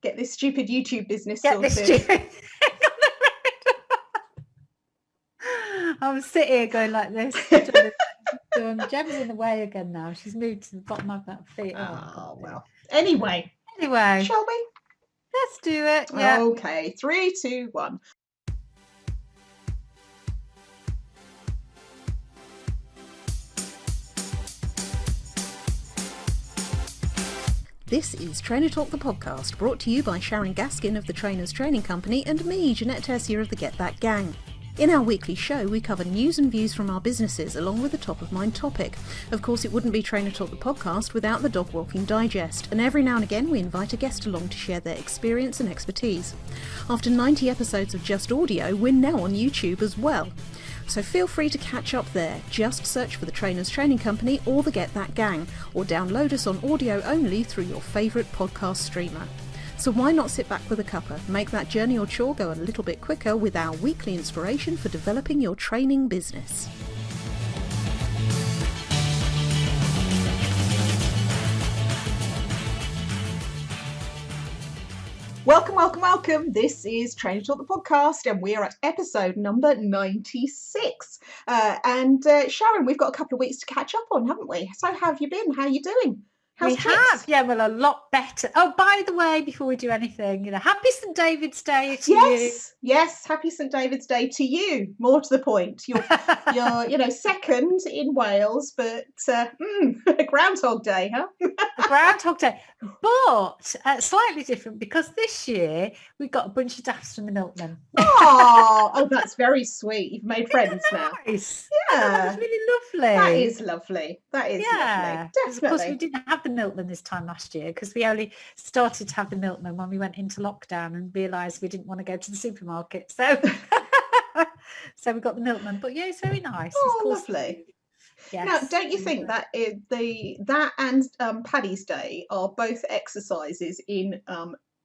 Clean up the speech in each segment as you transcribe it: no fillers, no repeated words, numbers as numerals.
Get this stupid YouTube business Get sorted. this stupid. I'm sitting here going like this. Gem's in the way again now. She's moved to the bottom of that feet. Oh, well. Anyway, shall we? Let's do it. Yeah. Okay, 3, 2, 1. This is Trainer Talk, the podcast, brought to you by Sharon Gaskin of the Trainers Training Company and me, Ginette Tessier of the Get That Gang. In our weekly show, we cover news and views from our businesses along with a top-of-mind topic. Of course, it wouldn't be Trainer Talk, the podcast, without the Dog Walking Digest, and every now and again we invite a guest along to share their experience and expertise. After 90 episodes of just audio, we're now on YouTube as well. So feel free to catch up there. Just search for the Trainers Training Company or the Get That Gang, or download us on audio only through your favourite podcast streamer. So why not sit back with a cuppa, make that journey or chore go a little bit quicker with our weekly inspiration for developing your training business. Welcome, welcome, welcome. This is Trainer Talk, the podcast, and we are at episode number 96. Sharon, we've got a couple of weeks to catch up on, haven't we? So how have you been? How are you doing? We have, yeah, well, a lot better. Oh, by the way, before we do anything, happy St. David's Day to you. Yes, happy St. David's Day to you. More to the point, you're second in Wales, but Groundhog Day, huh? Groundhog Day, but slightly different because this year we've got a bunch of daffs from the milkman. Oh, that's very sweet. You've made friends now. Nice. Yeah, that was really lovely. That is lovely. Definitely. Of course, we didn't have the milkman this time last year because we only started to have the milkman when we went into lockdown and realised we didn't want to go to the supermarket. So, so we got the milkman. But yeah, it's very nice. Oh, lovely. Yes. Now, don't you think that that and Paddy's Day are both exercises in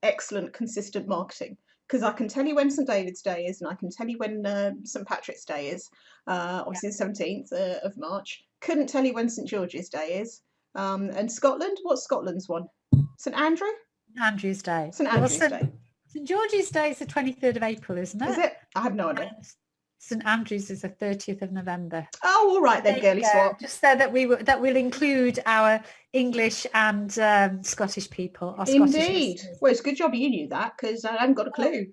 excellent, consistent marketing? Because I can tell you when St. David's Day is, and I can tell you when St. Patrick's Day is, obviously the 17th of March. Couldn't tell you when St. George's Day is. And Scotland, what's Scotland's one? St. Andrew? Andrew's Day. St. Andrew's Day. St. George's Day is the 23rd of April, isn't it? Is it? I have no idea. St. Andrew's is the 30th of November. Oh, all right then, girly swap. Just so that we'll include our English and Scottish people. Indeed. Well, it's a good job you knew that because I haven't got a clue.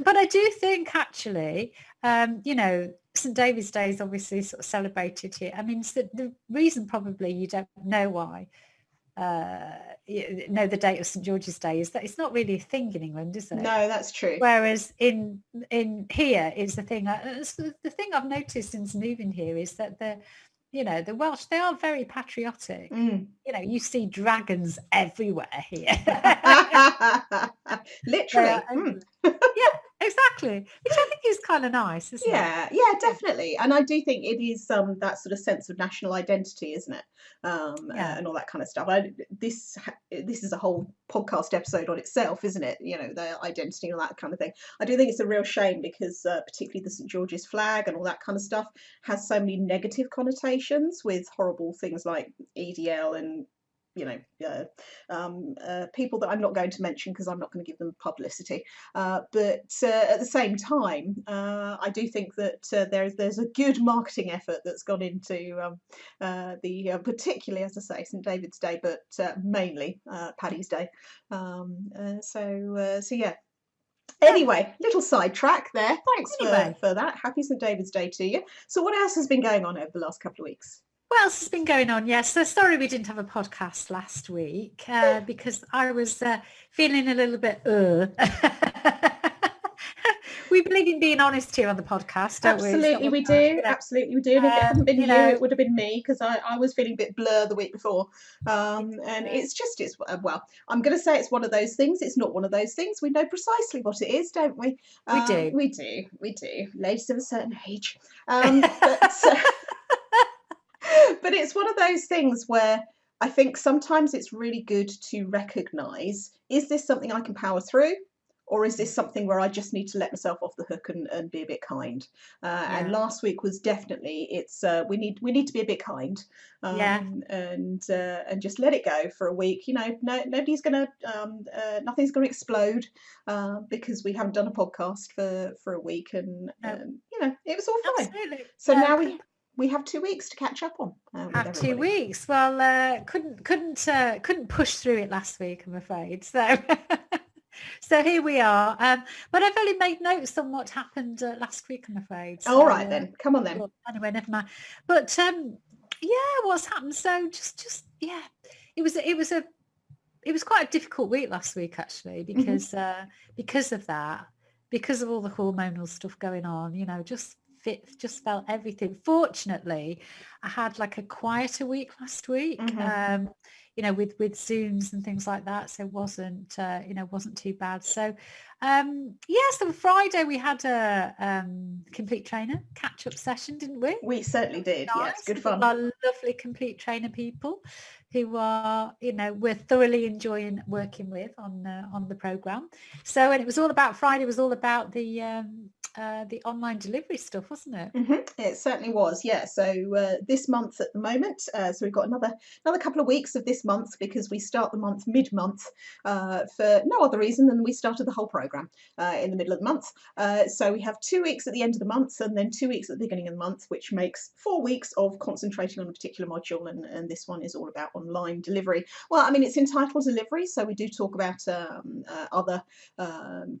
But I do think actually, St. David's Day is obviously sort of celebrated here. I mean, the reason probably you don't know why. The date of St. George's Day is that it's not really a thing in England, is it? No, that's true. Whereas in here is the thing. The thing I've noticed since moving here is that the Welsh, they are very patriotic. You see dragons everywhere here. Literally. Yeah, exactly. Which I think is kind of nice, isn't it? Yeah, definitely. And I do think it is that sort of sense of national identity, isn't it? And all that kind of stuff. This is a whole podcast episode on itself, isn't it? The identity and all that kind of thing. I do think it's a real shame because particularly the St. George's flag and all that kind of stuff has so many negative connotations with horrible things like EDL and people that I'm not going to mention because I'm not going to give them publicity. But at the same time, I do think that there's a good marketing effort that's gone into particularly, as I say, St. David's Day, but mainly Paddy's Day. So yeah. Anyway, little sidetrack there. Thanks for that. Happy St. David's Day to you. So what else has been going on over the last couple of weeks? What else has been going on? Yes, so sorry we didn't have a podcast last week because I was feeling a little bit We believe in being honest here on the podcast, don't we? Absolutely, we do. Absolutely, we do. And if it hadn't been you, it would have been me because I was feeling a bit blur the week before. And it's I'm going to say it's one of those things. It's not one of those things. We know precisely what it is, don't we? We do. Ladies of a certain age. But it's one of those things where I think sometimes it's really good to recognise, is this something I can power through? or is this something where I just need to let myself off the hook and be a bit kind? And last week was definitely, it's we need to be a bit kind, and just let it go for a week. You know, nobody's gonna nothing's gonna explode because we haven't done a podcast for a week, and you know, it was all fine. Absolutely. So now we have 2 weeks to catch up on. Have 2 weeks. Well, couldn't push through it last week, I'm afraid. So. So here we are, but I've only made notes on what happened last week, I'm afraid. So, all right then, come on then. Well, anyway, never mind. But what's happened? So just it was quite a difficult week last week actually, because of that, because of all the hormonal stuff going on. You know, just felt everything. Fortunately, I had like a quieter week last week. You know, with Zooms and things like that, so it wasn't too bad. So so Friday we had a complete trainer catch-up session, didn't we? We certainly did. Nice. Yes, good fun. Our lovely complete trainer people who are, you know, we're thoroughly enjoying working with on the program. So, and it was all about, Friday was all about the online delivery stuff, wasn't it? It certainly was, yeah. So this month at the moment, so we've got another couple of weeks of this month, because we start the month mid-month for no other reason than we started the whole program in the middle of the month. So we have 2 weeks at the end of the month, and then 2 weeks at the beginning of the month, which makes 4 weeks of concentrating on a particular module, and this one is all about online delivery. Well, I mean, it's entitled delivery, so we do talk about other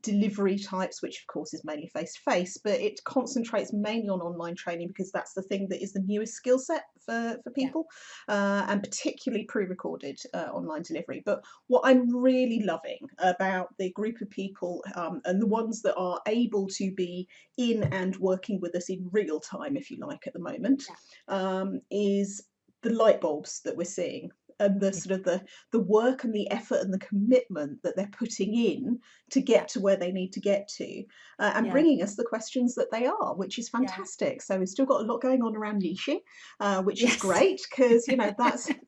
delivery types, which of course is mainly face-to-face, but it concentrates mainly on online training, because that's the thing that is the newest skill set for people, and particularly pre-recorded online delivery. But what I'm really loving about the group of people, and the ones that are able to be in and working with us in real time, if you like, at the moment, is the light bulbs that we're seeing, and the sort of the work and the effort and the commitment that they're putting in to get to where they need to get to, and bringing us the questions that they are, which is fantastic. So we've still got a lot going on around niching, which is great, because you know,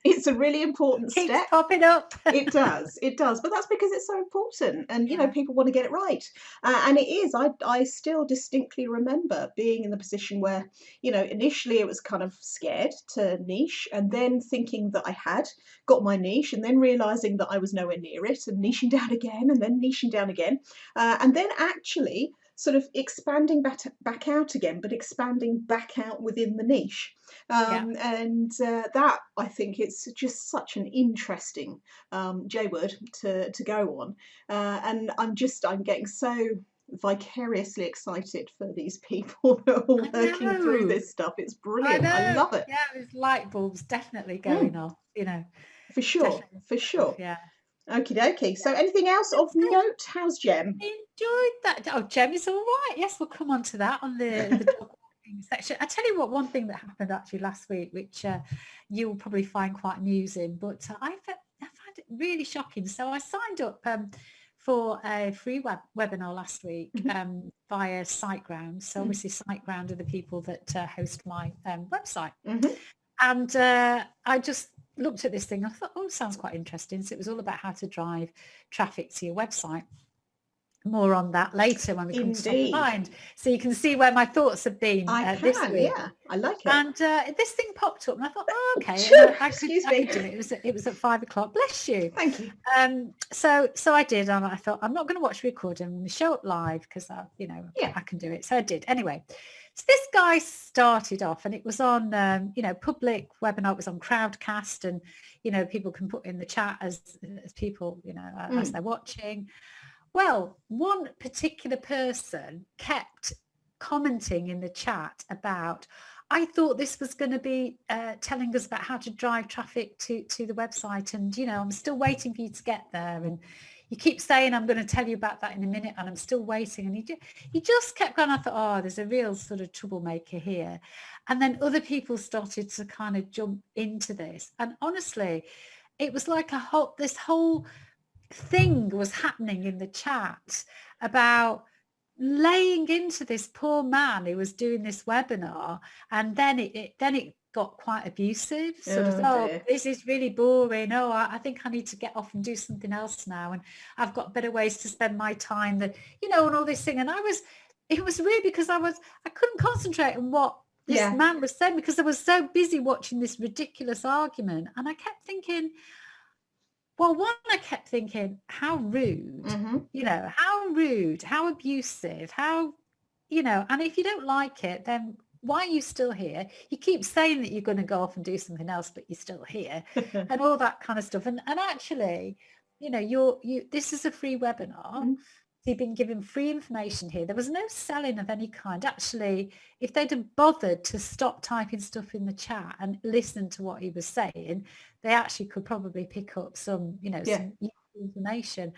it's a really important Keeps step. popping up. It does, but that's because it's so important, and you know, people want to get it right, and it is. I still distinctly remember being in the position where, you know, initially it was kind of scared to niche, and then thinking that I had got my niche, and then realizing that I was nowhere near it, and niching down again, and then niching down again, and then actually sort of expanding back out again, but expanding back out within the niche. And that, I think, it's just such an interesting J-word to go on, and I'm getting so vicariously excited for these people who are all working through this stuff. It's brilliant. I love it. Yeah, there's light bulbs definitely going off, you know. For sure, definitely. for sure. Yeah. Okie dokie. So anything else of note? How's Jem? Enjoyed that. Oh, Jem is all right. Yes, we'll come on to that on the dog walking section. I tell you what, one thing that happened actually last week, which you'll probably find quite amusing, but I found it really shocking. So I signed up for a free webinar last week via SiteGround. So obviously SiteGround are the people that host my website. And I just looked at this thing. I thought, it sounds quite interesting. So it was all about how to drive traffic to your website. More on that later when we come to top of mind. So you can see where my thoughts have been this week. Yeah, I like it. And this thing popped up, and I thought, okay, I could do it. It was at 5 o'clock. Bless you. Thank you. So I did, and I thought, I'm not going to watch the recording. I'm going to show up live because I can do it. So I did. Anyway, so this guy started off, and it was on public webinar. It was on Crowdcast, and people can put in the chat as people as they're watching. Well, one particular person kept commenting in the chat about, I thought this was going to be telling us about how to drive traffic to the website, and I'm still waiting for you to get there, and you keep saying I'm going to tell you about that in a minute, and I'm still waiting. And he just kept going. I thought, there's a real sort of troublemaker here. And then other people started to kind of jump into this, and honestly, it was like this whole thing was happening in the chat about laying into this poor man who was doing this webinar, and then it got quite abusive, Dear. this is really boring. I think I need to get off and do something else now. And I've got better ways to spend my time and all this thing. And it was weird because I couldn't concentrate on what this man was saying because I was so busy watching this ridiculous argument. And I kept thinking, well, one, I kept thinking, how rude, how rude, how abusive, how, and if you don't like it, then why are you still here? You keep saying that you're going to go off and do something else, but you're still here and all that kind of stuff. And actually, this is a free webinar. So you've been given free information here. There was no selling of any kind. Actually, if they'd have bothered to stop typing stuff in the chat and listen to what he was saying, they actually could probably pick up some, some information.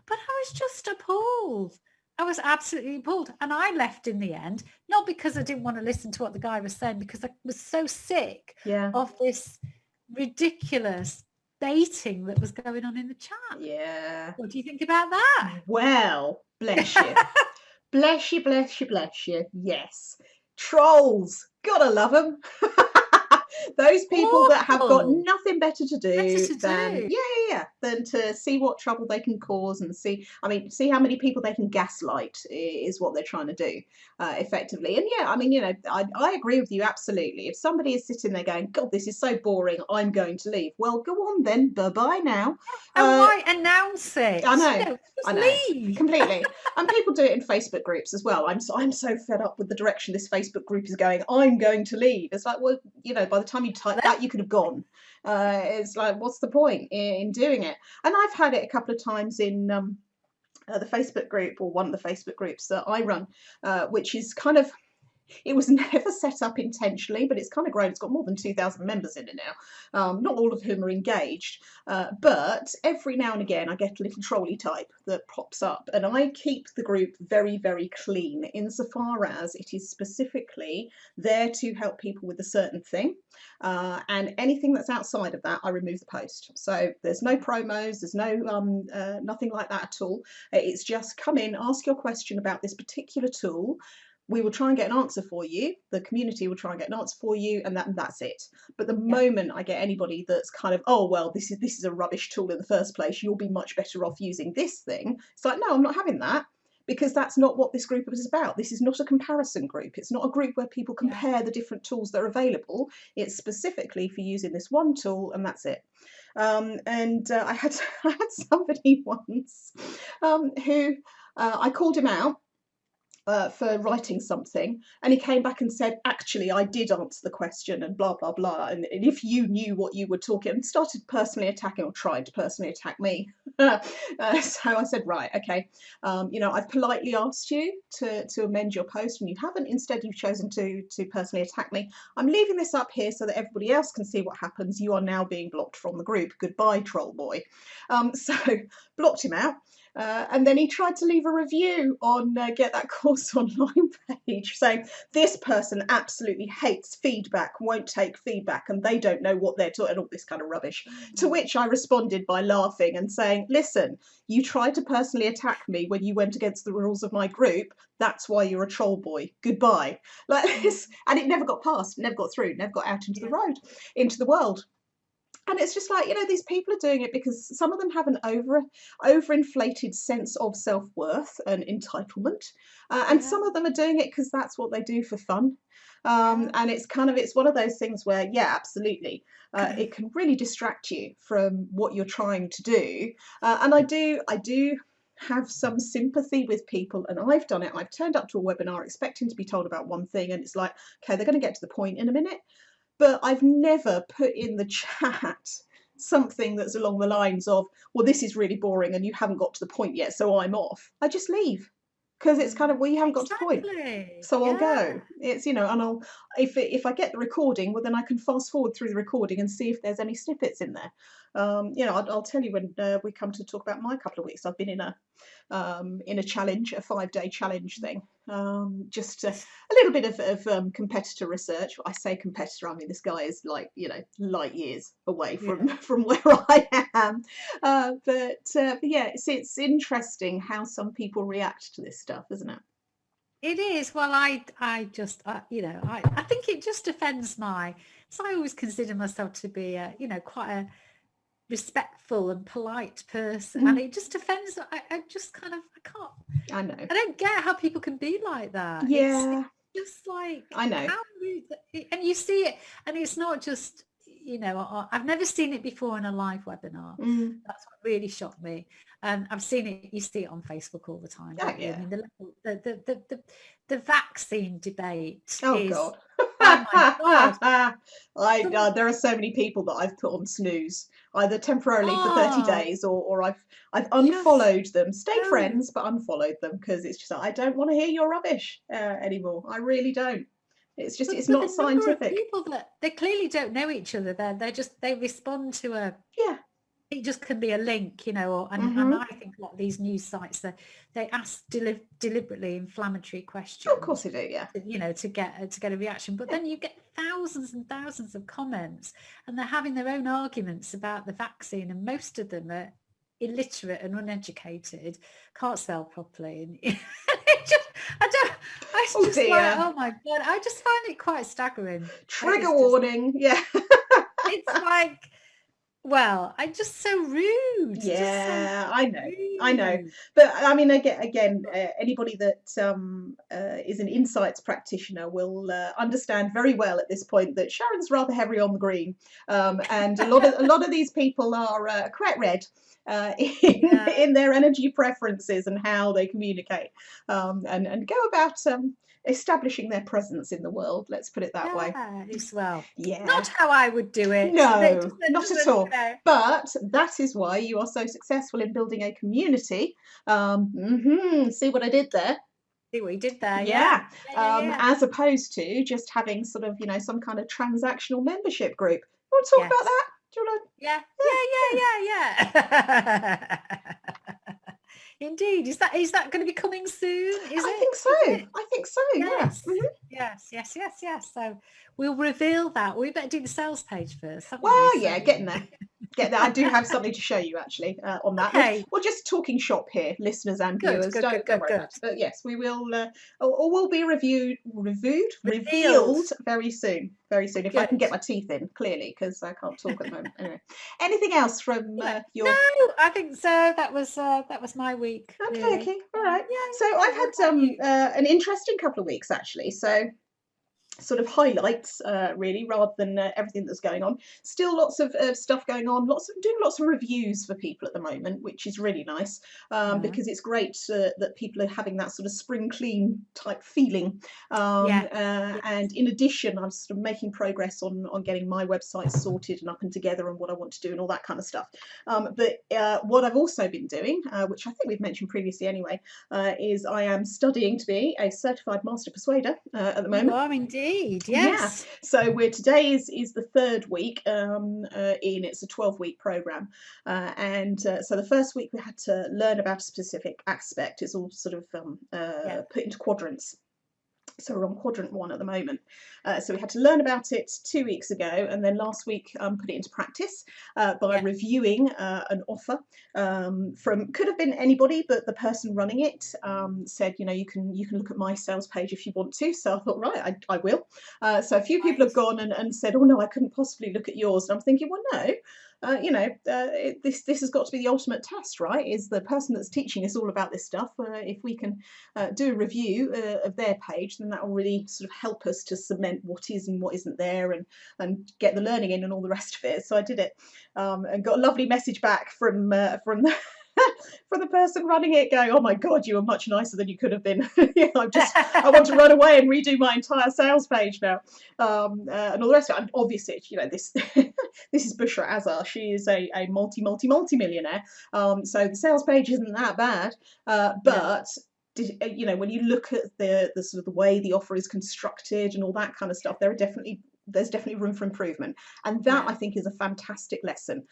But I was just appalled. I was absolutely appalled. And I left in the end, not because I didn't want to listen to what the guy was saying, because I was so sick of this ridiculous baiting that was going on in the chat. Yeah. What do you think about that? Well, bless you. Bless you, bless you, bless you. Yes. Trolls. Gotta love them. Those people that have got nothing better to do than to see what trouble they can cause and see how many people they can gaslight is what they're trying to do effectively. And I agree with you absolutely. If somebody is sitting there going, God, this is so boring, I'm going to leave. Well, go on then. Bye-bye now. And why announce it? I know. I know. Leave. Completely. And people do it in Facebook groups as well. I'm so fed up with the direction this Facebook group is going. I'm going to leave. It's like, well, by the time you type that, you could have gone. It's like, what's the point in doing it? And I've had it a couple of times in the Facebook group, or one of the Facebook groups that I run, which is kind of, it was never set up intentionally, but it's kind of grown. It's got more than 2,000 members in it now. Not all of whom are engaged, but every now and again I get a little trolley type that pops up, and I keep the group very, very clean insofar as it is specifically there to help people with a certain thing, and anything that's outside of that, I remove the post. So there's no promos, there's no nothing like that at all. It's just come in, ask your question about this particular tool. We will try and get an answer for you. The community will try and get an answer for you, and that's it. But the moment I get anybody that's kind of, oh, well, this is a rubbish tool in the first place, you'll be much better off using this thing. It's like, no, I'm not having that, because that's not what this group is about. This is not a comparison group. It's not a group where people compare the different tools that are available. It's specifically for using this one tool, and that's it. I had somebody once who I called him out for writing something, and he came back and said, actually, I did answer the question and blah, blah, blah. And if you knew what you were talking, and started personally attacking, or tried to personally attack me. So I said, right, okay, I've politely asked you to amend your post, and you haven't. Instead, you've chosen to personally attack me. I'm leaving this up here so that everybody else can see what happens. You are now being blocked from the group. Goodbye, troll boy. So blocked him out. And then he tried to leave a review on Get That Course Online page saying, this person absolutely hates feedback, won't take feedback, and they don't know what they're talking, and all this kind of rubbish. To which I responded by laughing and saying, listen, you tried to personally attack me when you went against the rules of my group. That's why you're a troll boy. Goodbye. Like this. And it never got passed, never got through, never got out into the road, into the world. And it's just like, these people are doing it because some of them have an overinflated sense of self-worth and entitlement. And some of them are doing it because that's what they do for fun. And it's one of those things where, absolutely, it can really distract you from what you're trying to do. And I do have some sympathy with people, and I've done it. I've turned up to a webinar expecting to be told about one thing, and it's like, okay, they're going to get to the point in a minute. But I've never put in the chat something that's along the lines of, well, this is really boring and you haven't got to the point yet, so I'm off. I just leave. Because it's kind of, well, you haven't got to the point, so I'll go. It's, and I'll, if I get the recording, well, then I can fast forward through the recording and see if there's any snippets in there. I'll tell you when we come to talk about my couple of weeks. I've been in a challenge, a 5-day challenge thing. Just a little bit of competitor research. I say competitor, I mean this guy is like, light years away from where I am. But yeah, it's interesting how some people react to this stuff, isn't it? It is. Well, I just, I think it just offends so I always consider myself to be quite a respectful and polite person, and it just offends. I just kind of, I know. I don't get how people can be like that. Yeah. It's just like, I know. how rude, and you see it, and it's not just, I've never seen it before in a live webinar. That's what really shocked me. And I've seen it, you see it on Facebook all the time. Oh, Don't you? yeah. I mean, the vaccine debate Oh, is, God. oh my God. There are so many people that I've put on snooze, either temporarily for 30 days or I've unfollowed them, stayed friends, but unfollowed them because it's just, I don't want to hear your rubbish anymore. I really don't. It's just, it's not scientific. People that they clearly don't know each other. They respond to it just can be a link, and I think a lot of these news sites, they ask deliberately inflammatory questions. Of course they do, yeah. To get a reaction. But then you get thousands and thousands of comments, and they're having their own arguments about the vaccine, and most of them are illiterate and uneducated, can't spell properly, and oh my God, I just find it quite staggering. Trigger warning, yeah. It's like, well, I'm just so rude. Yeah, I know. But I mean, again, anybody that is an insights practitioner will understand very well at this point that Sharon's rather heavy on the green, and a lot of these people are quite red in their energy preferences and how they communicate, and go about establishing their presence in the world. Let's put it that way. As well. Yeah. Not how I would do it. No, not at all. But that is why you are so successful in building a community. See what I did there? See what you did there? Yeah. As opposed to just having sort of, some kind of transactional membership group. You want to talk about that? Do you want to? Yeah. Indeed. Is that going to be coming soon? I think so. I think so. Yes. Yeah. Yes. So we'll reveal that. We better do the sales page first. Well, yeah, getting there. I do have something to show you actually on that. Okay. We're just talking shop here, listeners and viewers. Don't worry about it. But yes, we will. Or will be revealed very soon. Very soon, if I can get my teeth in, clearly, because I can't talk at the moment. Anyway, anything else from your? No, I think so. That was my week. Okay, really. okay, all right. Yeah, so I've had an interesting couple of weeks actually. So sort of highlights really, rather than everything that's going on. Still lots of stuff going on, doing lots of reviews for people at the moment, which is really nice, because it's great that people are having that sort of spring clean type feeling. And in addition, I'm sort of making progress on getting my website sorted and up and together and what I want to do and all that kind of stuff. But what I've also been doing, which I think we've mentioned previously anyway, is I am studying to be a certified master persuader at the moment. You are indeed. Yes. Yeah. So today is the third week it's a 12-week program, and so the first week we had to learn about a specific aspect. It's all sort of put into quadrants. So we're on quadrant 1 at the moment. So we had to learn about it 2 weeks ago, and then last week put it into practice by reviewing an offer could have been anybody, but the person running it said, you can look at my sales page if you want to. So I thought, right, I will. So a few people have gone and said, oh no, I couldn't possibly look at yours. And I'm thinking, well, no. This has got to be the ultimate test, right? Is the person that's teaching us all about this stuff. If we can do a review of their page, then that will really sort of help us to cement what is and what isn't there, and get the learning in and all the rest of it. So I did it, and got a lovely message back from the from the person running it, going, oh my God, you were much nicer than you could have been. I want to run away and redo my entire sales page now, and all the rest of it. And obviously, this this is Bushra Azar. She is a multi-millionaire. So the sales page isn't that bad, but when you look at the sort of the way the offer is constructed and all that kind of stuff, there's definitely room for improvement, and that I think is a fantastic lesson.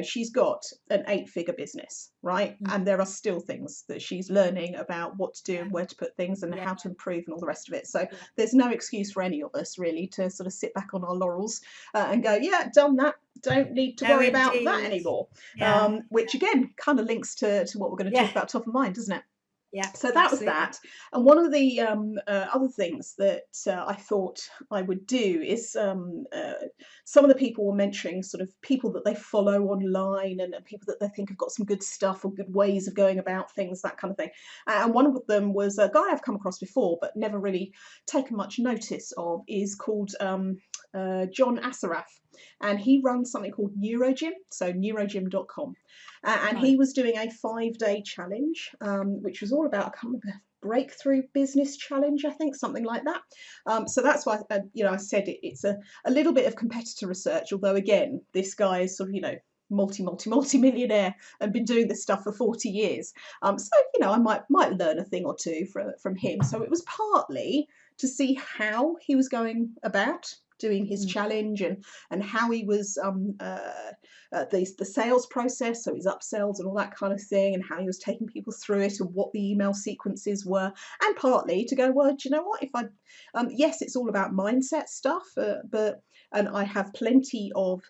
She's got an 8-figure business, right? And there are still things that she's learning about what to do and where to put things and how to improve and all the rest of it. So there's no excuse for any of us really to sort of sit back on our laurels and go, yeah, done that, don't need to worry about that anymore. Which again kind of links to what we're going to talk about top of mind, doesn't it? Yeah, So that was absolutely. that. And one of the other things that I thought I would do is some of the people were mentioning sort of people that they follow online and people that they think have got some good stuff or good ways of going about things, that kind of thing. And one of them was a guy I've come across before but never really taken much notice of, is called John Assaraf. And he runs something called Neurogym, so neurogym.com. And Right. he was doing a 5-day challenge, which was all about, I can't remember, breakthrough business challenge, I think, something like that. So that's why I said it's a little bit of competitor research, although again, this guy is sort of, multi millionaire and been doing this stuff for 40 years. So I might learn a thing or two from him. So it was partly to see how he was going about doing his challenge and how he was the sales process, so his upsells and all that kind of thing, and how he was taking people through it and what the email sequences were, and partly to go, well, do you know what, if I yes, it's all about mindset stuff, and I have plenty of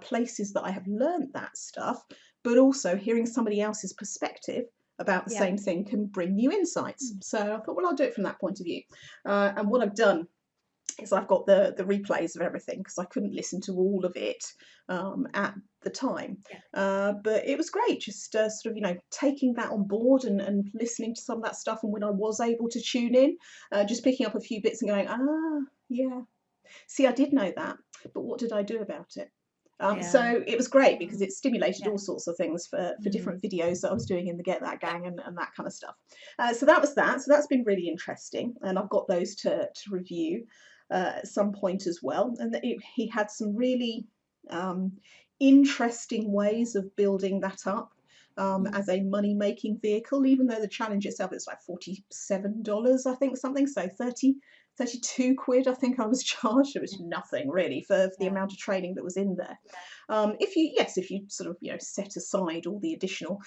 places that I have learned that stuff, but also hearing somebody else's perspective about the same thing can bring new insights. So I thought, well, I'll do it from that point of view. And what I've done is I've got the replays of everything, because I couldn't listen to all of it at the time. But it was great, just sort of, taking that on board and listening to some of that stuff. And when I was able to tune in, just picking up a few bits and going, yeah, see, I did know that, but what did I do about it? So it was great because it stimulated all sorts of things for different videos that I was doing in the Get That Gang and that kind of stuff. So that was that. So that's been really interesting, and I've got those to review at some point as well. And he had some really interesting ways of building that up as a money-making vehicle, even though the challenge itself is like $47, I think, something, so 32 quid, I think I was charged. It was nothing really for the amount of training that was in there. If you sort of set aside all the additional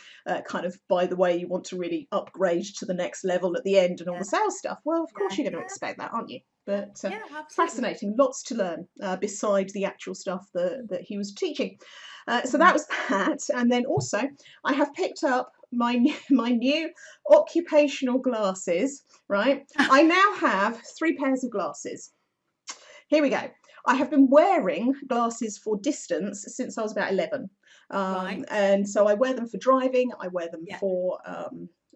kind of, by the way, you want to really upgrade to the next level at the end and all the sales stuff, well, of course you're going to expect that, aren't you? But fascinating, lots to learn besides the actual stuff that he was teaching. So that was that. And then also I have picked up my new occupational glasses, right? I now have 3 pairs of glasses. Here we go. I have been wearing glasses for distance since I was about 11. And so I wear them for driving, I wear them for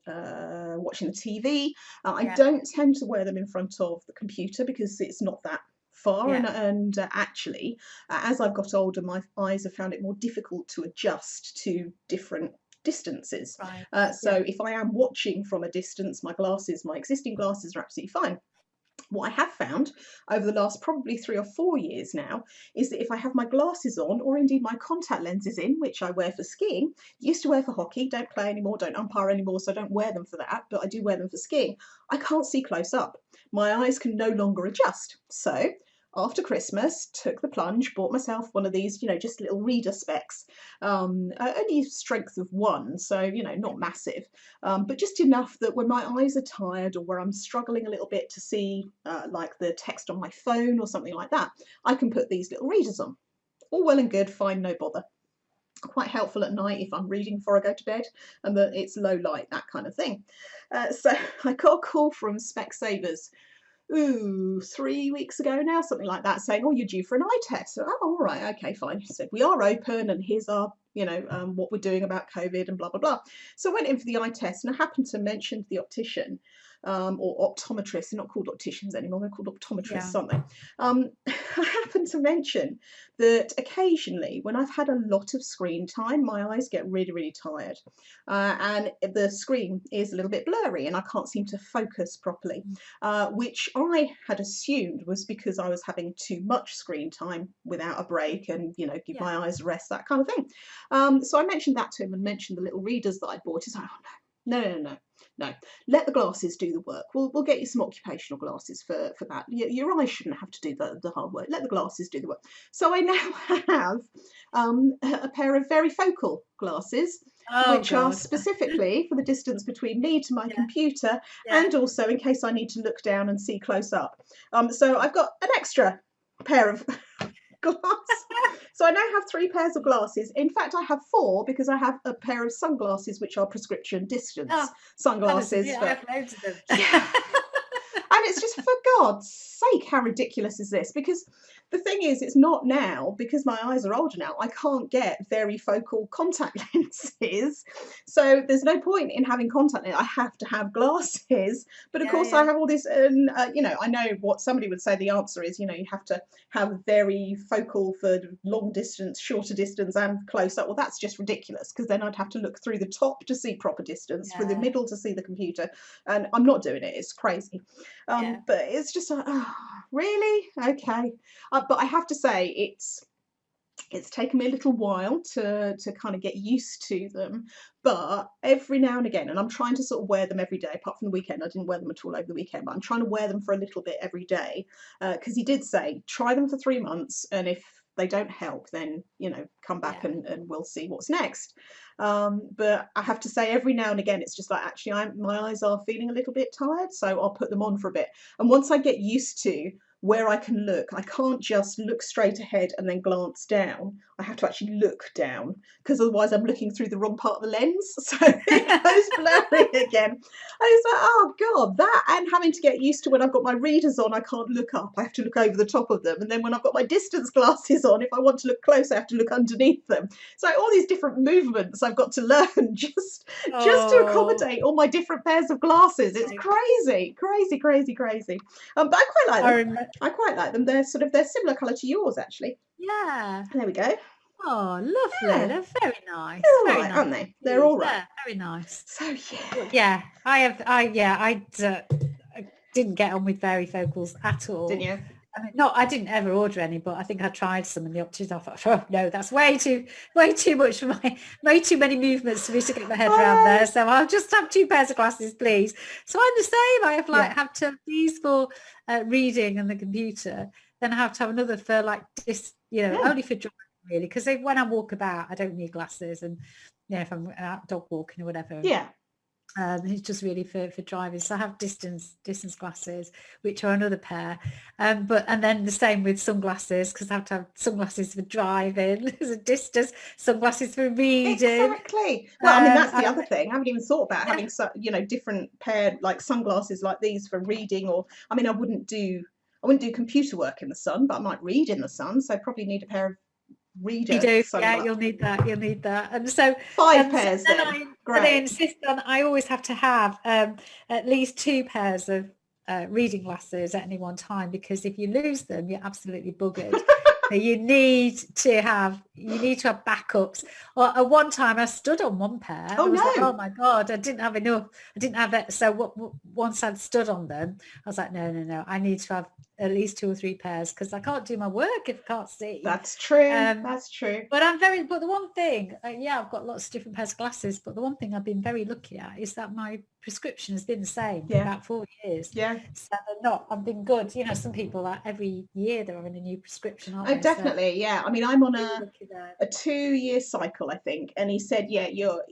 watching the TV. I don't tend to wear them in front of the computer because it's not that far, and actually, as I've got older, my eyes have found it more difficult to adjust to different distances. So if I am watching from a distance, my existing glasses are absolutely fine. What I have found over the last probably 3 or 4 years now is that if I have my glasses on, or indeed my contact lenses in, which I wear for skiing, used to wear for hockey, don't play anymore, don't umpire anymore, so I don't wear them for that, but I do wear them for skiing, I can't see close up. My eyes can no longer adjust. So after Christmas, took the plunge, bought myself one of these, just little reader specs, only strength of 1, so, not massive, but just enough that when my eyes are tired or where I'm struggling a little bit to see like the text on my phone or something like that, I can put these little readers on. All well and good, fine, no bother. Quite helpful at night if I'm reading before I go to bed and that it's low light, that kind of thing. So I got a call from Specsavers 3 weeks ago now, something like that, saying, oh, you're due for an eye test. So, oh, all right, okay, fine. She said, we are open and here's our, what we're doing about COVID and blah, blah, blah. So I went in for the eye test, and I happened to mention to the optician, or optometrists, they're not called opticians anymore, they're called optometrists, something. I happened to mention that occasionally when I've had a lot of screen time, my eyes get really, really tired, and the screen is a little bit blurry and I can't seem to focus properly, which I had assumed was because I was having too much screen time without a break and, give my eyes a rest, that kind of thing. So I mentioned that to him and mentioned the little readers that I'd bought. He's like, oh, no, let the glasses do the work. We'll get you some occupational glasses for that. Your eyes shouldn't have to do the hard work. Let the glasses do the work. So I now have a pair of varifocal glasses, which are specifically for the distance between me to my computer, and also in case I need to look down and see close up. So I've got an extra pair of glass So I now have 3 pairs of glasses. In fact, I have 4 because I have a pair of sunglasses, which are prescription distance sunglasses. I have loads of them. And it's just, for God's sake, how ridiculous is this? Because the thing is, it's not now, because my eyes are older now, I can't get very focal contact lenses. So there's no point in having contact lenses. I have to have glasses. But of course, I have all this, you know, I know what somebody would say the answer is, you know, you have to have very focal for long distance, shorter distance and close up. Well, that's just ridiculous, because then I'd have to look through the top to see proper distance, through the middle to see the computer. And I'm not doing it. It's crazy. But it's just like, oh, really? Okay. But I have to say, it's taken me a little while to kind of get used to them. But every now and again, and I'm trying to sort of wear them every day, apart from the weekend. I didn't wear them at all over the weekend, but I'm trying to wear them for a little bit every day, because he did say, try them for 3 months, and if they don't help, then, you know, come back and we'll see what's next. But I have to say, every now and again, it's just like, actually, my eyes are feeling a little bit tired, so I'll put them on for a bit. And once I get used to where I can look, I can't just look straight ahead and then glance down. I have to actually look down, because otherwise I'm looking through the wrong part of the lens, so it goes blurry again. And it's like, oh God, that, and having to get used to when I've got my readers on, I can't look up, I have to look over the top of them. And then when I've got my distance glasses on, if I want to look close, I have to look underneath them. So all these different movements I've got to learn just to accommodate all my different pairs of glasses. It's crazy. But I quite like them. They're similar colour to yours, actually. Yeah. There we go. Oh, lovely. Yeah. They're very nice. They're all Very right, nice. aren't they? They're all right. Yeah, very nice. So Yeah, I didn't get on with varifocals at all. Didn't you? I mean, I didn't ever order any, but I think I tried some in the optician. I thought, oh no, that's way too much for way too many movements for me to get my head around there. So I'll just have 2 pairs of glasses, please. So I'm the same. I have to have these for reading and the computer. Then I have to have another for like this, only for driving, really, because when I walk about, I don't need glasses, and if I'm out dog walking or whatever. Yeah. It's just really for driving. So I have distance glasses, which are another pair. And then the same with sunglasses, because I have to have sunglasses for driving. There's a distance, sunglasses for reading. Exactly. Well, I mean, that's the other thing. I haven't even thought about having different pair, like sunglasses like these for reading, or I mean, I wouldn't do computer work in the sun, but I might read in the sun, so I probably need a pair of reader. You do, sunglasses. You'll need that. And so 5 pairs so then. Great. They insist on, I always have to have at least 2 pairs of reading glasses at any one time, because if you lose them, you're absolutely buggered. So you need to have backups. Or at one time I stood on one pair. Oh, I was like, no. oh my God, I didn't have enough. I didn't have it. So once I'd stood on them, I was like, no, I need to have at least 2 or 3 pairs, because I can't do my work if I can't see. That's true. That's true. But the one thing, I've got lots of different pairs of glasses, but the one thing I've been very lucky at is that my prescription has been the same for about 4 years. Yeah. So I've been good. Some people, like, every year they're having a new prescription, aren't Oh, they? definitely. Yeah. I mean, I'm on a a 2-year cycle, I think. And he said, your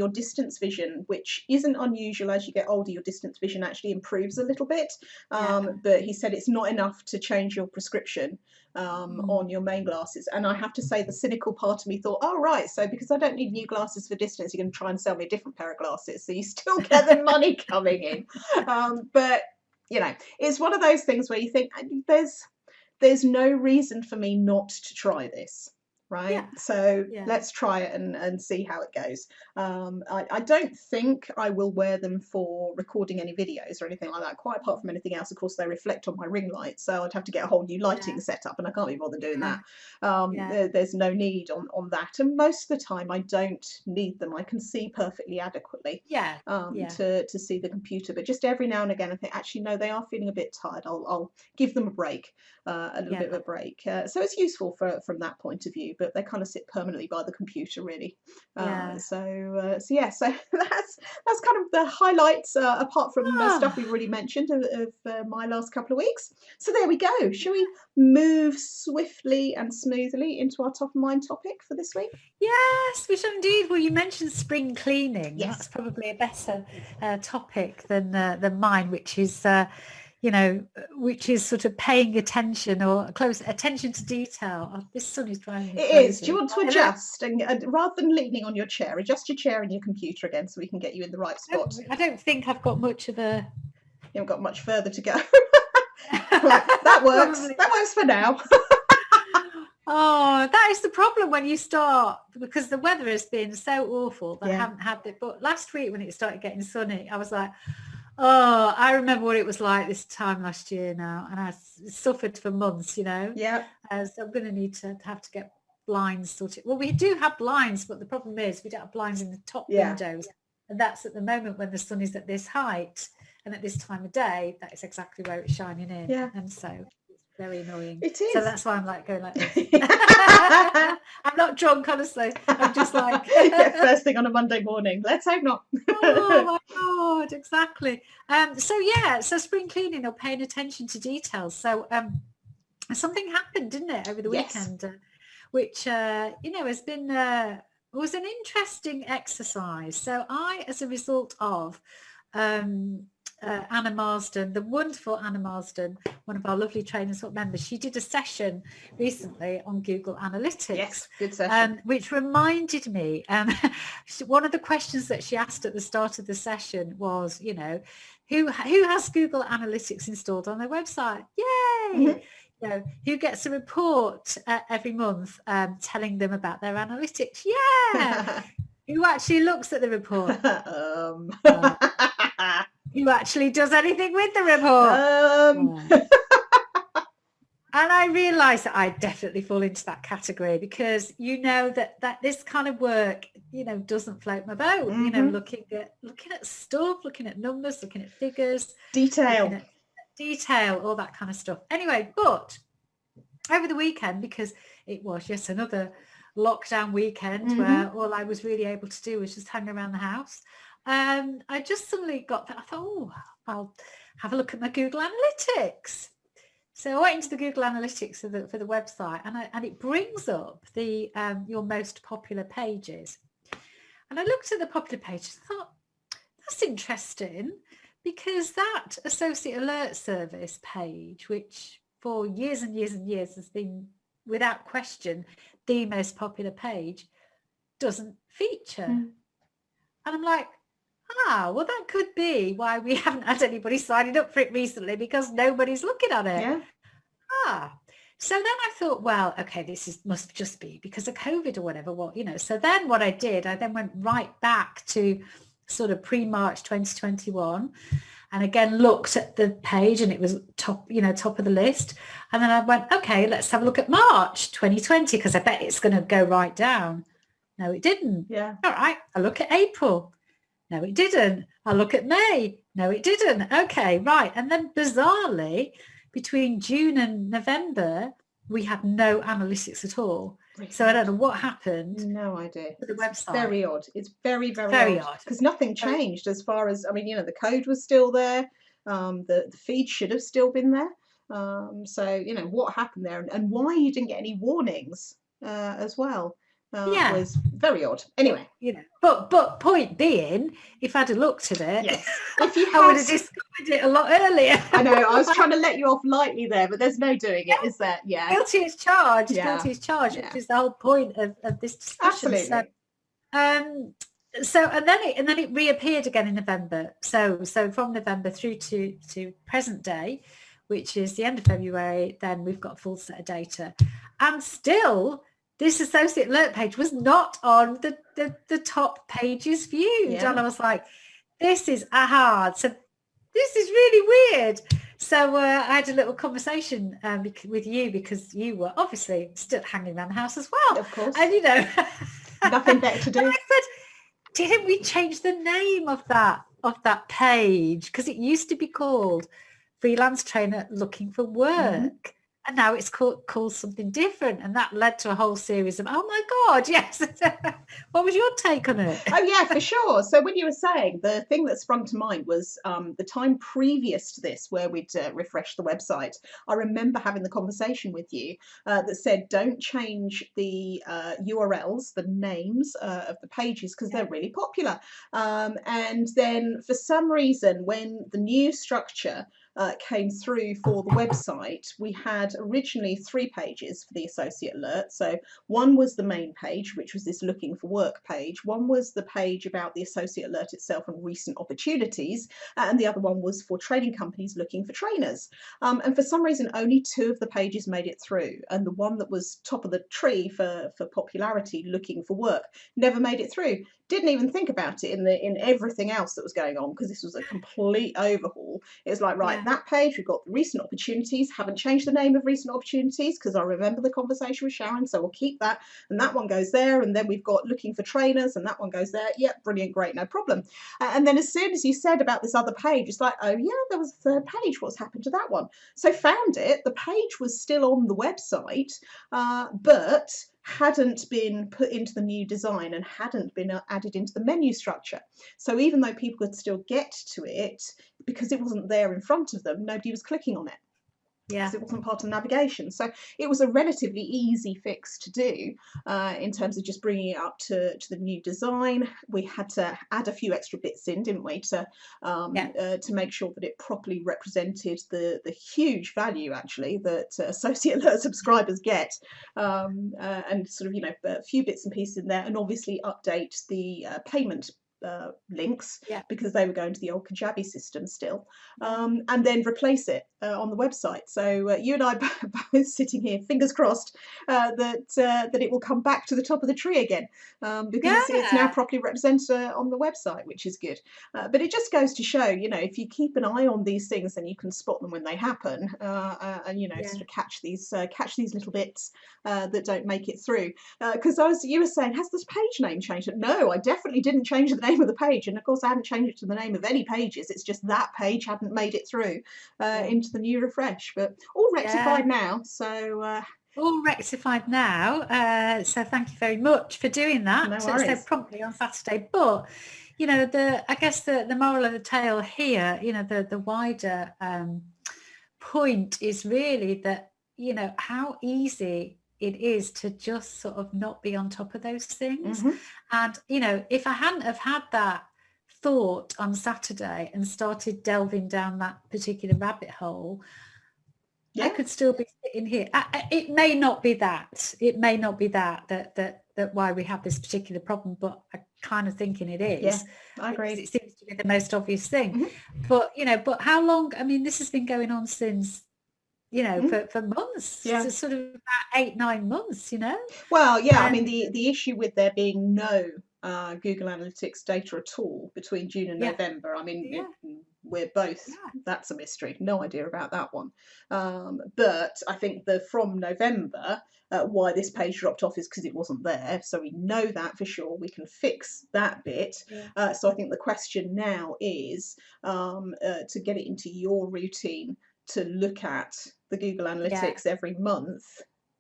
distance vision, which isn't unusual as you get older, your distance vision actually improves a little bit. But he said it's not enough to change your prescription on your main glasses. And I have to say, the cynical part of me thought, oh, right, so because I don't need new glasses for distance, you're going to try and sell me a different pair of glasses, so you still get the money coming in. But it's one of those things where you think there's no reason for me not to try this. Right, so let's try it and see how it goes. I don't think I will wear them for recording any videos or anything like that, quite apart from anything else. Of course, they reflect on my ring light, so I'd have to get a whole new lighting setup, and I can't be bothered doing that. There's no need on that, and most of the time I don't need them. I can see perfectly adequately to see the computer, but just every now and again I think, actually no, they are feeling a bit tired. I'll give them a break, a little bit of a break. So it's useful from that point of view, but they kind of sit permanently by the computer, really. So that's kind of the highlights, apart from stuff we've already mentioned of my last couple of weeks. So there we go. Shall we move swiftly and smoothly into our top of mind topic for this week? Yes, we shall indeed. Well, you mentioned spring cleaning. Yes. That's probably a better topic than mine, which is you know, which is sort of paying attention or close attention to detail. Oh, this sun is driving me It crazy. is. Do you want to adjust and rather than leaning on your chair, adjust your chair and your computer again so we can get you in the right spot? I don't think I've got much of a... You haven't got much further to go. Right, that works. That works for now. Oh, that is the problem when you start, because the weather has been so awful that I haven't had it. But last week when it started getting sunny, I was like, oh, I remember what it was like this time last year now. And I suffered for months, you know. Yeah. So I'm going to need to have to get blinds sorted. Well, we do have blinds, but the problem is we don't have blinds in the top windows. And that's at the moment when the sun is at this height and at this time of day, that is exactly where it's shining in. Yeah. And so it's very annoying. It is. So that's why I'm like going like this. I'm not drunk, honestly. I'm just like... First thing on a Monday morning. Let's hope not. Oh my God, exactly. So spring cleaning or paying attention to details. So something happened, didn't it, over the weekend, which, has been... was an interesting exercise. So I, as a result of Anna Marsden, the wonderful Anna Marsden, one of our lovely trainers members, she did a session recently on Google Analytics. Yes, good session. Which reminded me, one of the questions that she asked at the start of the session was, you know, who has Google Analytics installed on their website? Yay! Mm-hmm. You know, who gets a report every month telling them about their analytics? Yeah. Who actually looks at the report? Who actually does anything with the report? And I realised that I definitely fall into that category because you know that this kind of work, you know, doesn't float my boat. You know, looking at stuff, looking at numbers, looking at figures, detail, all that kind of stuff. Anyway, but over the weekend, because it was yes another lockdown weekend where all I was really able to do was just hang around the house. I just suddenly got that. I thought, oh, I'll have a look at my Google Analytics. So I went into the Google Analytics for the website, and it brings up the your most popular pages. And I looked at the popular pages and thought, that's interesting, because that Associate Alert Service page, which for years and years and years has been without question the most popular page, doesn't feature. And I'm like, well, that could be why we haven't had anybody signing up for it recently, because nobody's looking at it. So then I thought, well, okay, must just be because of COVID or whatever. Well, you know, so then what I did, I then went right back to sort of pre-March 2021 and again looked at the page, and it was top of the list. And then I went, okay, let's have a look at March 2020, because I bet it's going to go right down. No, it didn't. Yeah. All right, I look at April. No, it didn't. I look at May. No, it didn't. Okay, right. And then bizarrely, between June and November, we had no analytics at all. So I don't know what happened. No idea. To the website. Very odd. It's very, very odd. Because nothing changed as far as, I mean, you know, the code was still there. The feed should have still been there. So, you know, what happened there and why you didn't get any warnings as well. Was very odd. Anyway, you know, but point being, if I'd have looked at it, I would have discovered it a lot earlier. I know. I was trying to let you off lightly there, but there's no doing it, is there? Yeah. Guilty as charged. Guilty as charged, which is the whole point of this discussion. Absolutely. So and then it reappeared again in November. So from November through to present day, which is the end of February, then we've got a full set of data, and still. This associate alert page was not on the top pages viewed. Yeah. And I was like, this is hard. So this is really weird. So I had a little conversation with you, because you were obviously still hanging around the house as well. Of course. And, you know. Nothing better to do. And I said, didn't we change the name of that page? Because it used to be called Freelance Trainer Looking for Work. And now it's called something different. And that led to a whole series of, oh my God, yes. What was your take on it? Oh, yeah, for sure. So when you were saying, the thing that sprung to mind was the time previous to this where we'd refreshed the website. I remember having the conversation with you that said, don't change the URLs, the names of the pages, because they're really popular. And then for some reason, when the new structure came through for the website, we had originally 3 pages for the associate alert. So one was the main page, which was this looking for work page. One was the page about the associate alert itself and recent opportunities. And the other one was for training companies looking for trainers. And for some reason, only 2 of the pages made it through. And the one that was top of the tree for popularity, looking for work, never made it through. Didn't even think about it in everything else that was going on, because this was a complete overhaul. It was like, right, that page, we've got recent opportunities, haven't changed the name of recent opportunities because I remember the conversation with Sharon, so we'll keep that. And that one goes there. And then we've got looking for trainers, and that one goes there. Yep, brilliant, great, no problem. And then as soon as you said about this other page, it's like, oh yeah, there was a 3rd page. What's happened to that one? So found it. The page was still on the website, but hadn't been put into the new design and hadn't been added into the menu structure. So even though people could still get to it, because it wasn't there in front of them, nobody was clicking on it. Because it wasn't part of the navigation. So it was a relatively easy fix to do in terms of just bringing it up to the new design. We had to add a few extra bits in, didn't we, to make sure that it properly represented the huge value actually that associate alert subscribers get, and sort of, you know, a few bits and pieces in there, and obviously update the payment links, because they were going to the old Kajabi system still, and then replace it on the website. So you and I both sitting here, fingers crossed, that it will come back to the top of the tree again, because it's now properly represented on the website, which is good. But it just goes to show, you know, if you keep an eye on these things, then you can spot them when they happen, and you know, sort of catch these little bits that don't make it through. Because you were saying, has this page name changed? No, I definitely didn't change the name of the page, and of course I hadn't changed it to the name of any pages. It's just that page hadn't made it through into the new refresh, but all rectified now. So all rectified now, so thank you very much for doing that. No so worries. Promptly on Saturday. But you know, I guess the moral of the tale here, you know, the wider point is really that, you know, how easy it is to just sort of not be on top of those things. And you know, if I hadn't have had that thought on Saturday and started delving down that particular rabbit hole, I could still be sitting here. It may not be that. It may not be that why we have this particular problem, but I'm kind of thinking it is. Yeah, I agree. It seems to be the most obvious thing. But you know, but how long? I mean, this has been going on since, you know, for months. So sort of about 8-9 months. You know. Well, yeah. I mean, the issue with there being no Google Analytics data at all between June and November. I mean, we're both, that's a mystery. No idea about that one. But I think from November, why this page dropped off is because it wasn't there. So we know that for sure. We can fix that bit. So I think the question now is to get it into your routine to look at the Google Analytics every month,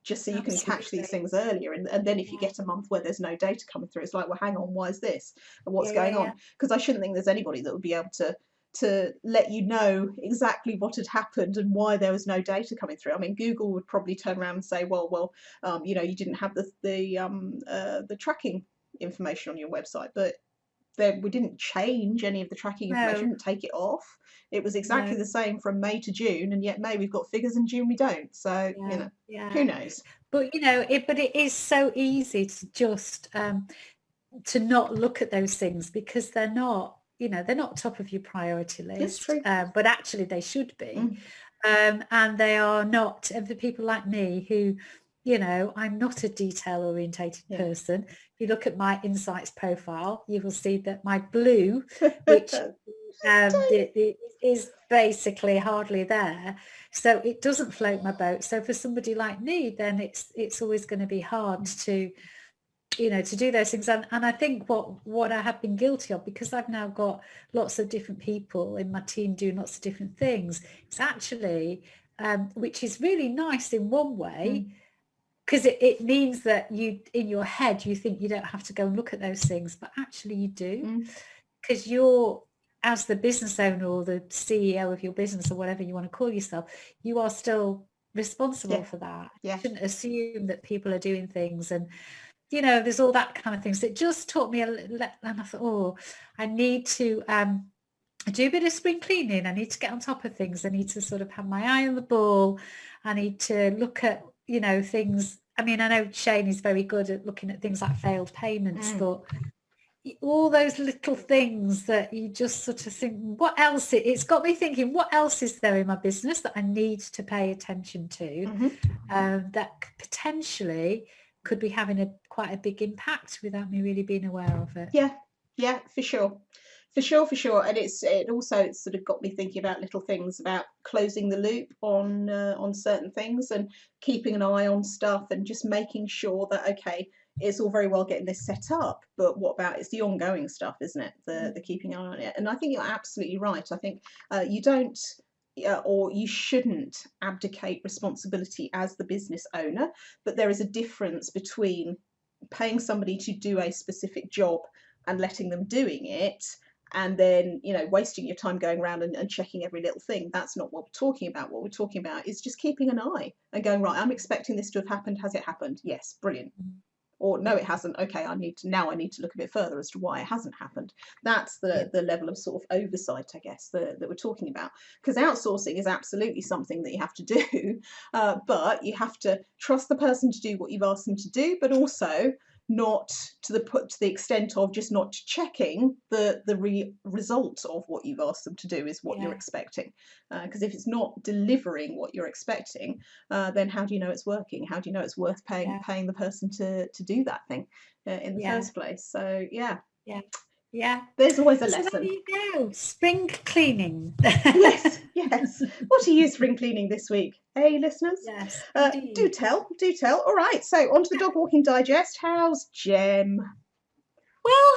just so you can catch these things earlier. And then if you get a month where there's no data coming through, it's like, well, hang on, why is this? And what's going on? Because I shouldn't think there's anybody that would be able to let you know exactly what had happened and why there was no data coming through. I mean, Google would probably turn around and say, well, you know, you didn't have the tracking information on your website, but we didn't change any of the tracking information, didn't take it off. It was exactly the same from May to June, and yet May we've got figures and June we don't. So you know, who knows? But you know, it is so easy to just to not look at those things because they're not, you know, they're not top of your priority list. That's true. But actually they should be. And they are not. And for people like me who, you know, I'm not a detail orientated person. If you look at my insights profile, you will see that my blue, which it is basically hardly there. So it doesn't float my boat. So for somebody like me, then it's always going to be hard to, you know, to do those things. And I think what I have been guilty of, because I've now got lots of different people in my team doing lots of different things, it's actually, which is really nice in one way, because it means that you, in your head, you think you don't have to go and look at those things, but actually you do, because you're, as the business owner or the CEO of your business or whatever you want to call yourself, you are still responsible for that. You shouldn't assume that people are doing things, and you know, there's all that kind of things. It just taught me a little, and I thought, I need to I do a bit of spring cleaning. I need to get on top of things. I need to sort of have my eye on the ball. I need to look at, things. I mean, I know Shane is very good at looking at things like failed payments, but all those little things that you just sort of think, what else? It's got me thinking, what else is there in my business that I need to pay attention to that potentially could be having quite a big impact without me really being aware of it. Yeah, for sure. And it also sort of got me thinking about little things about closing the loop on certain things and keeping an eye on stuff and just making sure that, okay, it's all very well getting this set up, but what about it's the ongoing stuff, isn't it? The keeping an eye on it. And I think you're absolutely right. I think you don't or you shouldn't abdicate responsibility as the business owner, but there is a difference between paying somebody to do a specific job and letting them doing it, and then wasting your time going around and checking every little thing. That's not what we're talking about. What we're talking about is just keeping an eye and going, right, I'm expecting this to have happened. Has it happened? Yes, brilliant. Or no, it hasn't. Okay, I need to look a bit further as to why it hasn't happened. That's the level of sort of oversight, I guess, that we're talking about. Because outsourcing is absolutely something that you have to do, but you have to trust the person to do what you've asked them to do, but also not to the extent of just not checking the result of what you've asked them to do is what you're expecting. Because if it's not delivering what you're expecting, then how do you know it's working? How do you know it's worth paying the person to do that thing in the first place? So yeah, there's always a so lesson. There you go, spring cleaning. yes. What are you spring cleaning this week? Hey, listeners? Yes, do tell. All right, so on to the Dog Walking Digest. How's Jem? Well,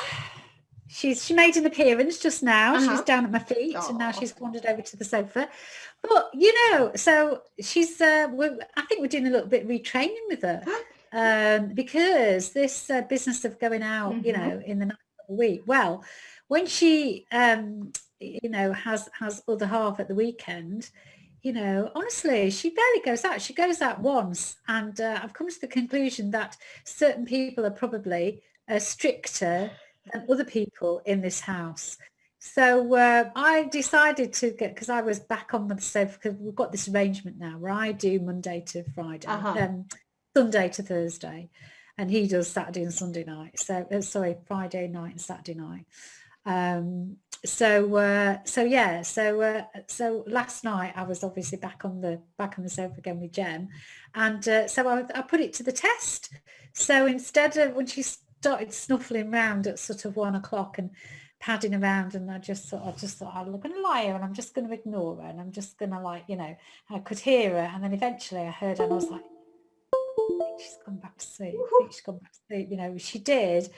she made an appearance just now. She's down at my feet, and now she's wandered over to the sofa. But so she's I think we're doing a little bit of retraining with her because this business of going out in the next week, well, when she has other half at the weekend, honestly, she barely goes out. She goes out once, and I've come to the conclusion that certain people are probably stricter than other people in this house. So I decided to because I was back on the sofa, because we've got this arrangement now where I do Monday to Friday, Sunday to Thursday, and he does Saturday and Sunday night. So Friday night and Saturday night. So last night I was obviously back on the sofa again with Jem, and so I put it to the test. So instead of when she started snuffling around at sort of 1 o'clock and padding around, and I just thought I'm going to lie her and I'm just going to ignore her, and I'm just going to I could hear her, and then eventually I heard her and I was like, I think she's gone back to sleep. She did.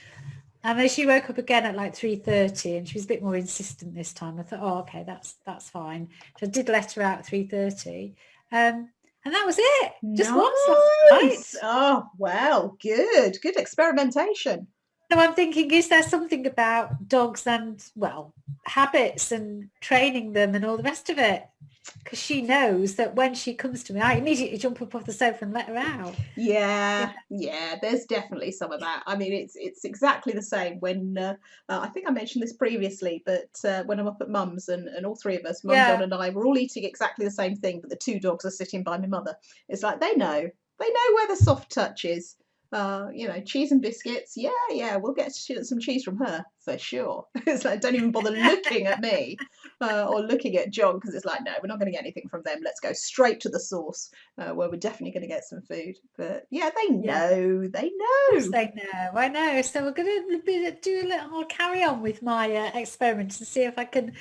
And then she woke up again at 3:30, and she was a bit more insistent this time. I thought, oh, okay, that's fine. So I did let her out at 3:30. And that was it. Just once last night. Oh, well, good experimentation. So I'm thinking, is there something about dogs and, habits and training them and all the rest of it? Because she knows that when she comes to me, I immediately jump up off the sofa and let her out. Yeah, there's definitely some of that. I mean, it's exactly the same when I think I mentioned this previously, but when I'm up at Mum's and all three of us, Mum, John and I, we're all eating exactly the same thing, but the two dogs are sitting by my mother. It's like they know where the soft touch is. Cheese and biscuits. Yeah, we'll get some cheese from her for sure. It's like, don't even bother looking at me or looking at John, because it's like, no, we're not going to get anything from them. Let's go straight to the source where we're definitely going to get some food. But yeah, they know. They know. Of course they know. I know. So we're going to do a little carry on with my experiments and see if I can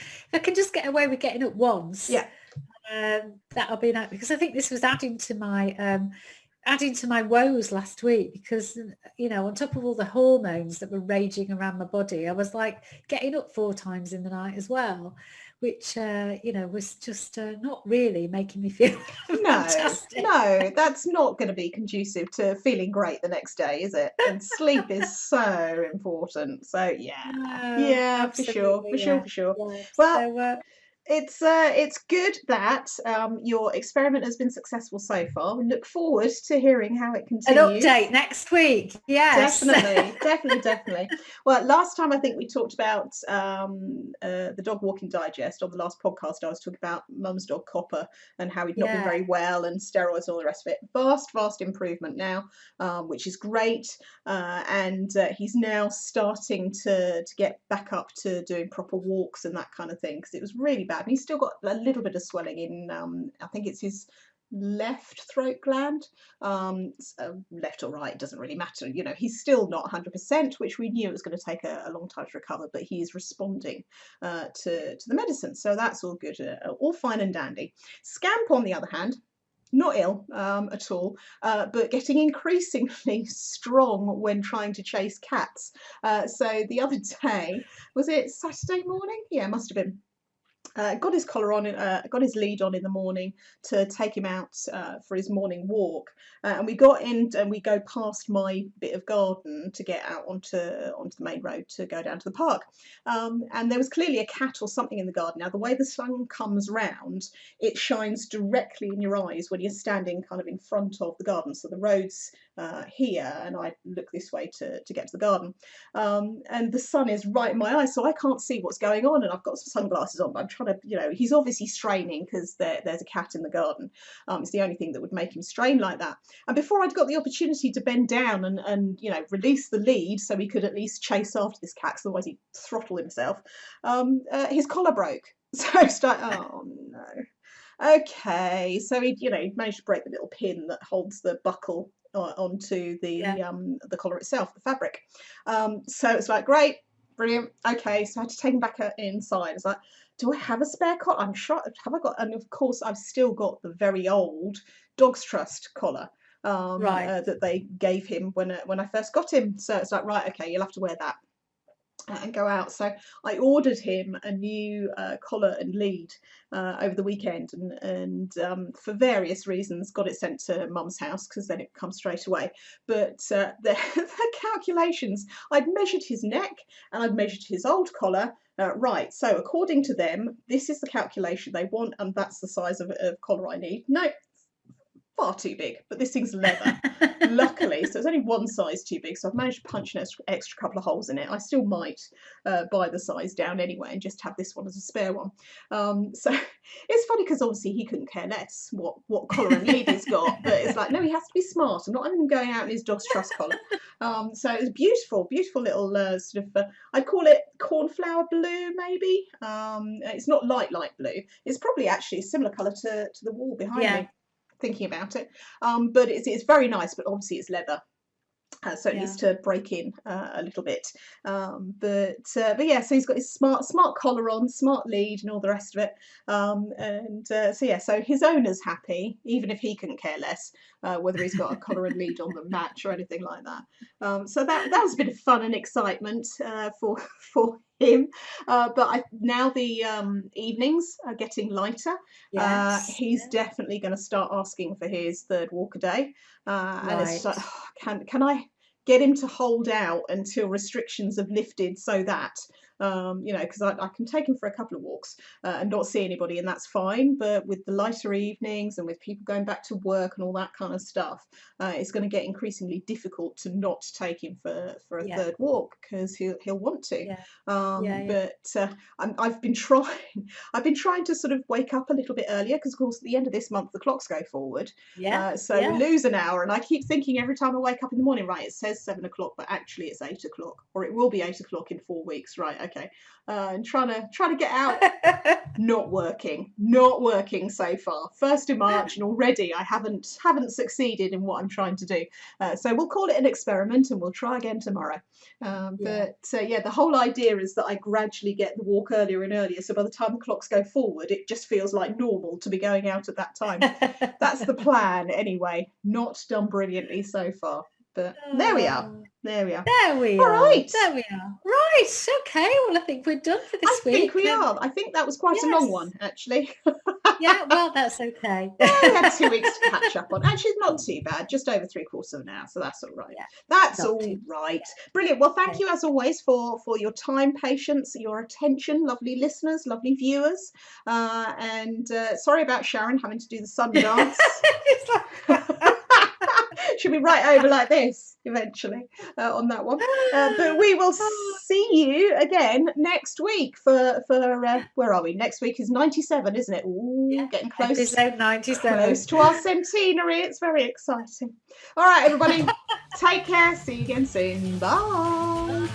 just get away with getting up once. Yeah. That'll be nice, because I think this was adding to my woes last week, because on top of all the hormones that were raging around my body, I was getting up 4 times in the night as well, which was just not really making me feel fantastic. No, that's not going to be conducive to feeling great the next day, is it? And sleep is so important. So for sure. Yeah. Well, It's good that your experiment has been successful so far. We look forward to hearing how it An continues. update next week. Yes. Definitely. Well, last time I think we talked about the dog walking digest. On the last podcast, I was talking about Mum's dog Copper and how he'd not been very well, and steroids and all the rest of it. Vast improvement now, which is great. And he's now starting to get back up to doing proper walks and that kind of thing, because it was really bad. And he's still got a little bit of swelling in, I think it's his left throat gland, left or right, doesn't really matter. You know, he's still not 100%, which we knew it was going to take a long time to recover, but he is responding to the medicine, so that's all good, all fine and dandy. Scamp, on the other hand, not ill at all, but getting increasingly strong when trying to chase cats. So the other day, was it Saturday morning? Yeah, it must have been. Got his collar on, got his lead on in the morning to take him out for his morning walk, and we got in and we go past my bit of garden to get out onto the main road to go down to the park, and there was clearly a cat or something in the garden. Now the way the sun comes round, it shines directly in your eyes when you're standing kind of in front of the garden, so the road's here and I look this way to get to the garden, and the sun is right in my eyes, so I can't see what's going on, and I've got some sunglasses on, but I'm trying to, you know, he's obviously straining because there's a cat in the garden. It's the only thing that would make him strain like that. And before I'd got the opportunity to bend down and you know, release the lead so he could at least chase after this cat, because otherwise he'd throttle himself, his collar broke. So it's like, oh no. Okay, so he, you know, he managed to break the little pin that holds the buckle onto the collar itself, the fabric. So it's like, great, brilliant. Okay, so I had to take him back inside. It's like, do I have a spare collar? I'm sure. Have I got? And of course, I've still got the very old Dogs Trust collar that they gave him when I first got him. So it's like, right, okay, you'll have to wear that and go out. So I ordered him a new collar and lead over the weekend, and for various reasons got it sent to Mum's house because then it comes straight away. But the calculations, I'd measured his neck and I'd measured his old collar. Right, so according to them, this is the calculation they want, and that's the size of collar I need. No, far too big, but this thing's leather. Luckily, so it's only one size too big, so I've managed to punch an extra couple of holes in it. I still might buy the size down anyway and just have this one as a spare one. So it's funny because obviously he couldn't care less what collar and lead he's got, but it's like, no, he has to be smart. I'm not even going out in his Dogs Trust collar. So it's beautiful little sort of, I'd call it cornflower blue maybe. It's not light blue. It's probably actually a similar colour to the wall behind me, thinking about it, but it's very nice, but obviously it's leather, so it needs to break in a little bit, but yeah, so he's got his smart collar on, smart lead and all the rest of it, and so yeah, so his owner's happy even if he couldn't care less whether he's got a collar and lead on the match or anything like that. So that was a bit of fun and excitement for him, but now the evenings are getting lighter. He's definitely going to start asking for his third walk a day, and it's like, oh, can I get him to hold out until restrictions have lifted, so that you know, because I can take him for a couple of walks and not see anybody, and that's fine, but with the lighter evenings and with people going back to work and all that kind of stuff, it's going to get increasingly difficult to not take him for a third walk, because he'll want to. But I've been trying to sort of wake up a little bit earlier, because of course at the end of this month the clocks go forward, so we lose an hour, and I keep thinking every time I wake up in the morning, right, it says 7 o'clock, but actually it's 8 o'clock, or it will be 8 o'clock in 4 weeks, right? Okay, and trying to get out, not working so far. 1st of March, and already I haven't succeeded in what I'm trying to do. So we'll call it an experiment, and we'll try again tomorrow. But the whole idea is that I gradually get the walk earlier and earlier, so by the time the clocks go forward, it just feels like normal to be going out at that time. That's the plan anyway. Not done brilliantly so far. But there we are. All right. There we are. Right. Okay. Well, I think we're done for this week. I think we are. I think that was quite a long one, actually. Yeah, well, that's okay. We had 2 weeks to catch up on. Actually, it's not too bad. Just over 3/4 of an hour, so that's all right. Yeah, That's not all too right. bad. Brilliant. Well, thank Okay. you as always for your time, patience, your attention, lovely listeners, lovely viewers. And sorry about Sharon having to do the sun dance. It's like- She'll be right over like this eventually on that one. But we will see you again next week for where are we? Next week is 97, isn't it? Ooh, Yeah, getting close. episode 97. Close to our centenary. It's very exciting. All right, everybody. Take care. See you again soon. Bye.